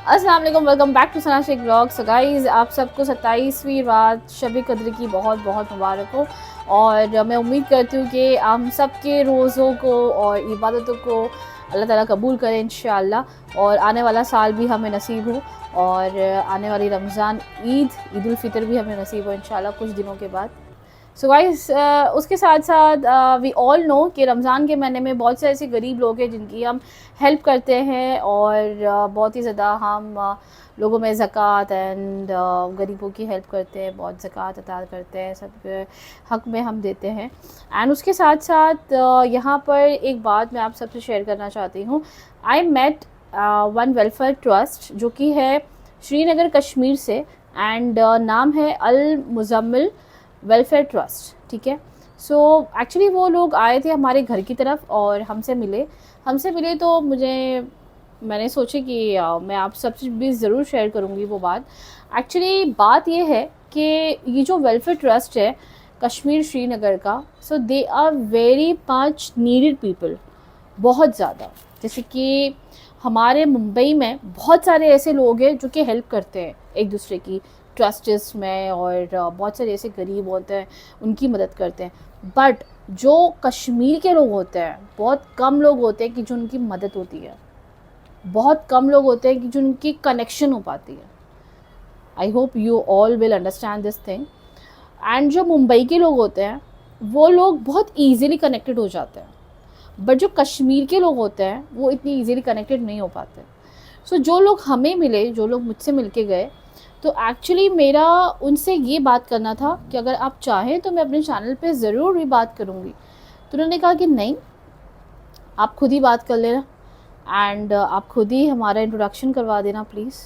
अस्सलाम वालेकुम, welcome back to Sana Shaikh blog. So guys, आप सबको 27वीं रात शब कद्र की बहुत बहुत मुबारक हो। और मैं उम्मीद करती हूँ कि हम सब के रोज़ों को और इबादतों को अल्लाह ताला कबूल करें इंशाअल्लाह, और आने वाला साल भी हमें नसीब हो, और आने वाली रमज़ान ईद उल फितर भी हमें नसीब हो इंशाअल्लाह कुछ दिनों के बाद। सो गाइस, उसके साथ साथ वी ऑल नो कि रमज़ान के महीने में बहुत से ऐसे गरीब लोग हैं जिनकी हम हेल्प करते हैं, और बहुत ही ज़्यादा हम लोगों में ज़कात एंड गरीबों की हेल्प करते हैं, बहुत ज़कात अता करते हैं, सब हक़ में हम देते हैं। एंड उसके साथ साथ यहाँ पर एक बात मैं आप सबसे शेयर करना चाहती हूँ। I met one welfare trust जो कि है श्रीनगर कश्मीर से, एंड नाम है अल मुज़म्मिल वेलफेयर ट्रस्ट। ठीक है, सो एक्चुअली वो लोग आए थे हमारे घर की तरफ और हमसे मिले तो मैंने सोची कि मैं आप सबसे भी ज़रूर शेयर करूँगी वो बात। एक्चुअली बात ये है कि ये जो वेलफेयर ट्रस्ट है कश्मीर श्रीनगर का, so they are very much needed people, बहुत ज़्यादा। जैसे कि हमारे मुंबई में बहुत सारे ऐसे लोग हैं जो कि हेल्प करते हैं एक दूसरे की ट्रस्ट्स में, और बहुत सारे ऐसे गरीब होते हैं उनकी मदद करते हैं। बट जो कश्मीर के लोग होते हैं, बहुत कम लोग होते हैं कि जो उनकी मदद होती है, बहुत कम लोग होते हैं कि जो उनकी कनेक्शन हो पाती है। I hope you all will understand this thing. And जो मुंबई के लोग होते हैं वो लोग बहुत ईजीली कनेक्टेड हो जाते हैं, बट जो कश्मीर के लोग होते हैं वो इतनी ईजीली कनेक्टेड नहीं हो पाते। सो जो लोग हमें मिले, जो लोग मुझसे मिल के गए, तो एक्चुअली मेरा उनसे ये बात करना था कि अगर आप चाहें तो मैं अपने चैनल पे ज़रूर भी बात करूँगी। तो उन्होंने कहा कि नहीं, आप खुद ही बात कर लेना, एंड आप खुद ही हमारा इंट्रोडक्शन करवा देना प्लीज़,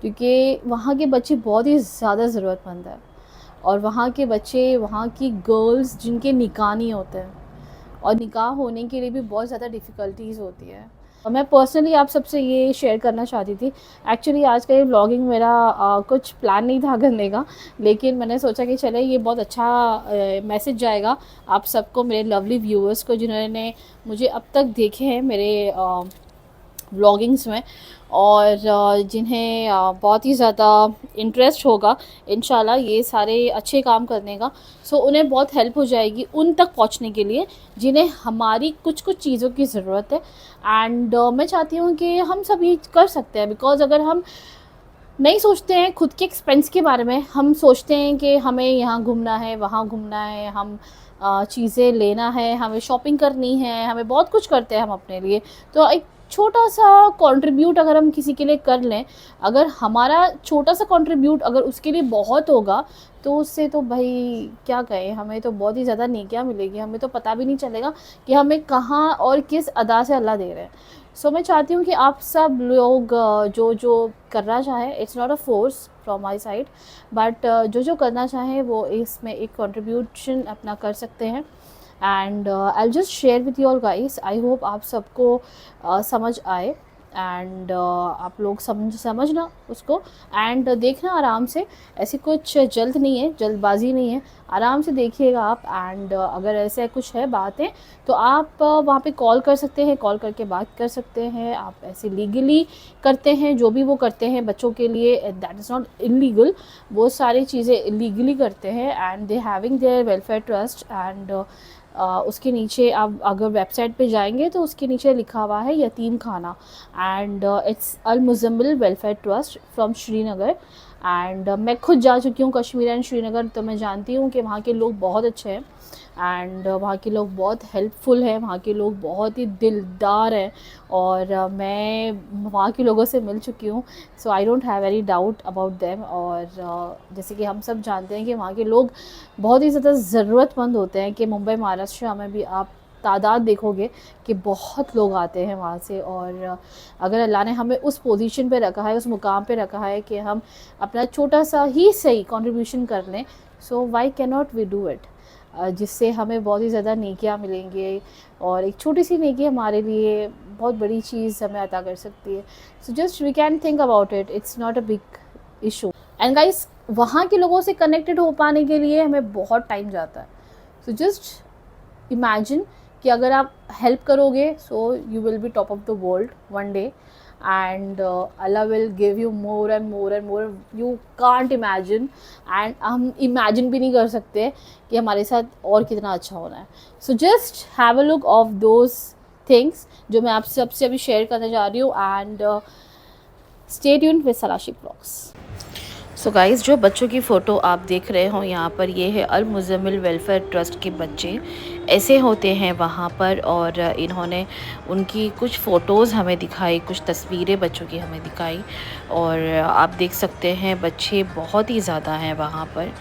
क्योंकि वहाँ के बच्चे बहुत ही ज़्यादा ज़रूरतमंद हैं, और वहाँ के बच्चे, वहाँ की गर्ल्स जिनके निकाह नहीं होते हैं, और निकाह होने के लिए भी बहुत ज़्यादा डिफ़िकल्टीज़ होती है। और मैं पर्सनली आप सबसे ये शेयर करना चाहती थी। एक्चुअली आज का ये व्लॉगिंग मेरा कुछ प्लान नहीं था करने का, लेकिन मैंने सोचा कि चले ये बहुत अच्छा मैसेज जाएगा आप सबको, मेरे लवली व्यूअर्स को जिन्होंने मुझे अब तक देखे हैं मेरे व्लॉगिंग्स में, और जिन्हें बहुत ही ज़्यादा इंटरेस्ट होगा इंशाल्लाह ये सारे अच्छे काम करने का। सो उन्हें बहुत हेल्प हो जाएगी उन तक पहुंचने के लिए जिन्हें हमारी कुछ कुछ चीज़ों की ज़रूरत है। एंड मैं चाहती हूँ कि हम सब ये कर सकते हैं, बिकॉज़ अगर हम नहीं सोचते हैं खुद के एक्सपेंस के बारे में, हम सोचते हैं कि हमें यहाँ घूमना है, वहाँ घूमना है, हम चीज़ें लेना है, हमें शॉपिंग करनी है, हमें बहुत कुछ करते हैं हम अपने लिए। तो एक छोटा सा कंट्रीब्यूट अगर हम किसी के लिए कर लें, अगर हमारा छोटा सा कंट्रीब्यूट अगर उसके लिए बहुत होगा, तो उससे तो भाई क्या कहें, हमें तो बहुत ही ज़्यादा नेकियां मिलेगी, हमें तो पता भी नहीं चलेगा कि हमें कहाँ और किस अदा से अल्लाह दे रहे हैं। सो मैं चाहती हूँ कि आप सब लोग जो जो करना चाहें, it's not a force from my side, but जो जो करना चाहें वो इसमें एक कंट्रीब्यूशन अपना कर सकते हैं। And I just share with you all guys. I hope आप सबको समझ आए, एंड आप लोग समझना उसको, एंड देखना आराम से। ऐसी कुछ जल्द नहीं है, जल्दबाजी नहीं है, आराम से देखिएगा आप। एंड अगर ऐसे कुछ है बातें तो आप वहाँ पे कॉल कर सकते हैं, कॉल करके बात कर सकते हैं। आप ऐसे लीगली करते हैं जो भी वो करते हैं बच्चों के लिए, दैट इज़ नॉट इलीगल, वो सारी चीज़ें लीगली करते हैं। And they having their welfare trust, and उसके नीचे आप अगर वेबसाइट पे जाएंगे तो उसके नीचे लिखा हुआ है यतीम खाना, and it's all Muzammil welfare trust from Srinagar. And मैं खुद जा चुकी हूँ कश्मीर एंड श्रीनगर, तो मैं जानती हूँ कि वहाँ के लोग बहुत अच्छे हैं, एंड वहाँ के लोग बहुत हेल्पफुल हैं, वहाँ के लोग बहुत ही दिलदार हैं, और मैं वहाँ के लोगों से मिल चुकी हूँ। So I don't have any doubt about them. और जैसे कि हम सब जानते हैं कि वहाँ के लोग बहुत ही ज़्यादा ज़रूरतमंद होते हैं, कि मुंबई महाराष्ट्र में भी आप तादाद देखोगे कि बहुत लोग आते हैं वहाँ से। और अगर अल्लाह ने हमें उस पोजीशन पे रखा है, उस मुकाम पे रखा है कि हम अपना छोटा सा ही सही कंट्रीब्यूशन कर लें, so why can not we do it, जिससे हमें बहुत ही ज़्यादा नेकियां मिलेंगे, और एक छोटी सी नेकी हमारे लिए बहुत बड़ी चीज़ हमें अता कर सकती है। So just we can think about it, it's not a big issue. And guys, वहाँ के लोगों से कनेक्टेड हो पाने के लिए हमें बहुत टाइम जाता है। सो जस्ट इमेजिन कि अगर आप हेल्प करोगे, so you will be top of the world one day. And Allah will give you more and more and more, you can't imagine, and हम इमेजिन भी नहीं कर सकते कि हमारे साथ और कितना अच्छा होना है. So just have a look of those things जो मैं आप सबसे अभी शेयर करने जा रही हूँ, एंड स्टे ट्यून्ड विद सलाशिक व्लॉग्स. सो गाइज़, जो बच्चों की फ़ोटो आप देख रहे हो यहाँ पर, ये है अल मुज़म्मिल वेलफेयर ट्रस्ट के बच्चे ऐसे होते हैं वहाँ पर. और इन्होंने उनकी कुछ फ़ोटोज़ हमें दिखाई, कुछ तस्वीरें बच्चों की हमें दिखाई, और आप देख सकते हैं बच्चे बहुत ही ज़्यादा हैं वहाँ पर.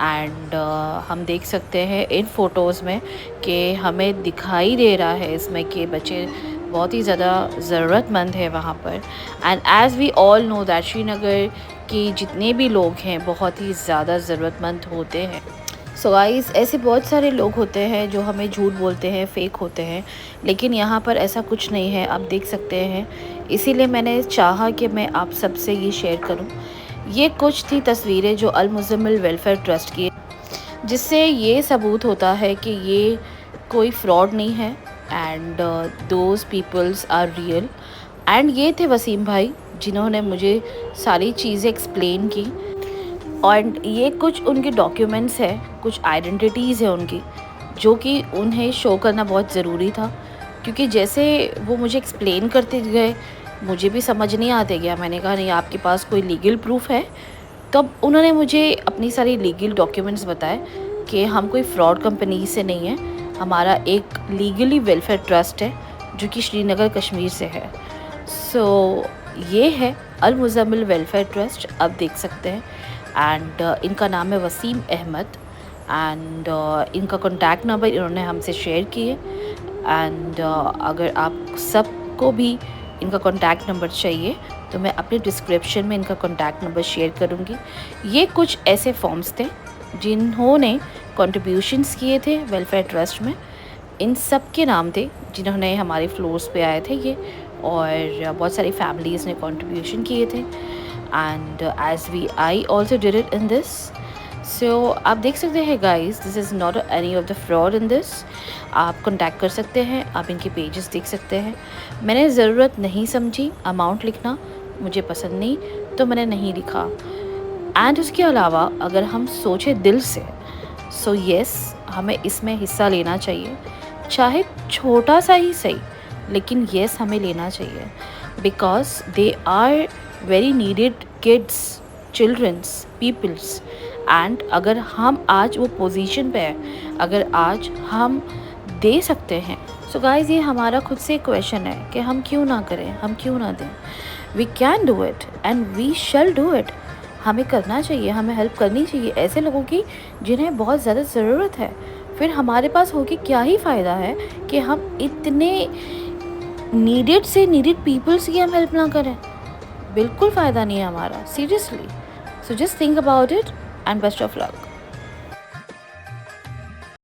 एंड हम देख सकते हैं इन फ़ोटोज़ में कि हमें दिखाई दे रहा है इसमें कि बच्चे बहुत ही ज़्यादा ज़रूरतमंद है वहाँ पर. And as we all know that Srinagar कि जितने भी लोग हैं बहुत ही ज़्यादा ज़रूरतमंद होते हैं. सो गाइस, ऐसे बहुत सारे लोग होते हैं जो हमें झूठ बोलते हैं, फेक होते हैं, लेकिन यहाँ पर ऐसा कुछ नहीं है, आप देख सकते हैं. इसीलिए मैंने चाहा कि मैं आप सबसे ये शेयर करूँ. ये कुछ थी तस्वीरें जो अल मुज़म्मिल वेलफेयर ट्रस्ट की, जिससे ये सबूत होता है कि ये कोई फ्रॉड नहीं है, and those peoples are real. And ये थे वसीम भाई जिन्होंने मुझे सारी चीज़ें एक्सप्लेन की. और ये कुछ उनके डॉक्यूमेंट्स हैं, कुछ आइडेंटिटीज़ है उनकी, जो कि उन्हें शो करना बहुत ज़रूरी था, क्योंकि जैसे वो मुझे एक्सप्लेन करते गए मुझे भी समझ नहीं आते गया. मैंने कहा नहीं, आपके पास कोई लीगल प्रूफ है? तब उन्होंने मुझे अपनी सारी लीगल डॉक्यूमेंट्स बताए कि हम कोई फ्रॉड कंपनी से नहीं है, हमारा एक लीगली वेलफेयर ट्रस्ट है जो कि श्रीनगर कश्मीर से है. सो ये है अल मुज़म्मिल वेलफेयर ट्रस्ट, आप देख सकते हैं. एंड इनका नाम है वसीम अहमद, एंड इनका कॉन्टैक्ट नंबर इन्होंने हमसे शेयर किए. एंड अगर आप सबको भी इनका कॉन्टैक्ट नंबर चाहिए तो मैं अपने डिस्क्रिप्शन में इनका कॉन्टैक्ट नंबर शेयर करूँगी. ये कुछ ऐसे फॉर्म्स थे जिन्होंने कंट्रीब्यूशंस किए थे वेलफेयर ट्रस्ट में. इन सब के नाम थे जिन्होंने हमारे फ्लोर्स पे आए थे ये, और बहुत सारी फैमिलीज़ ने कंट्रीब्यूशन किए थे. And as we I also did it in this. So आप देख सकते हैं guys, this is not any of the fraud in this. आप कॉन्टैक्ट कर सकते हैं, आप इनके पेजेस देख सकते हैं. मैंने ज़रूरत नहीं समझी अमाउंट लिखना, मुझे पसंद नहीं तो मैंने नहीं लिखा. एंड उसके अलावा अगर हम सोचें दिल से, सो येस, हमें इसमें हिस्सा लेना चाहिए, चाहे छोटा सा ही सही, लेकिन येस हमें लेना चाहिए. Because they are very needed kids, childrens, peoples. And अगर हम आज वो पोजीशन पे हैं, अगर आज हम दे सकते हैं, सो गाइस ये हमारा खुद से क्वेश्चन है कि हम क्यों ना करें, हम क्यों ना दें. We can do it and we shall do it. हमें करना चाहिए, हमें हेल्प करनी चाहिए ऐसे लोगों की जिन्हें बहुत ज़्यादा ज़रूरत है. फिर हमारे पास होके क्या ही फ़ायदा है कि हम इतने नीडेड से नीडेड पीपल्स की हम हेल्प ना करें. बिल्कुल फ़ायदा नहीं है हमारा, seriously. So just think about it and best of luck.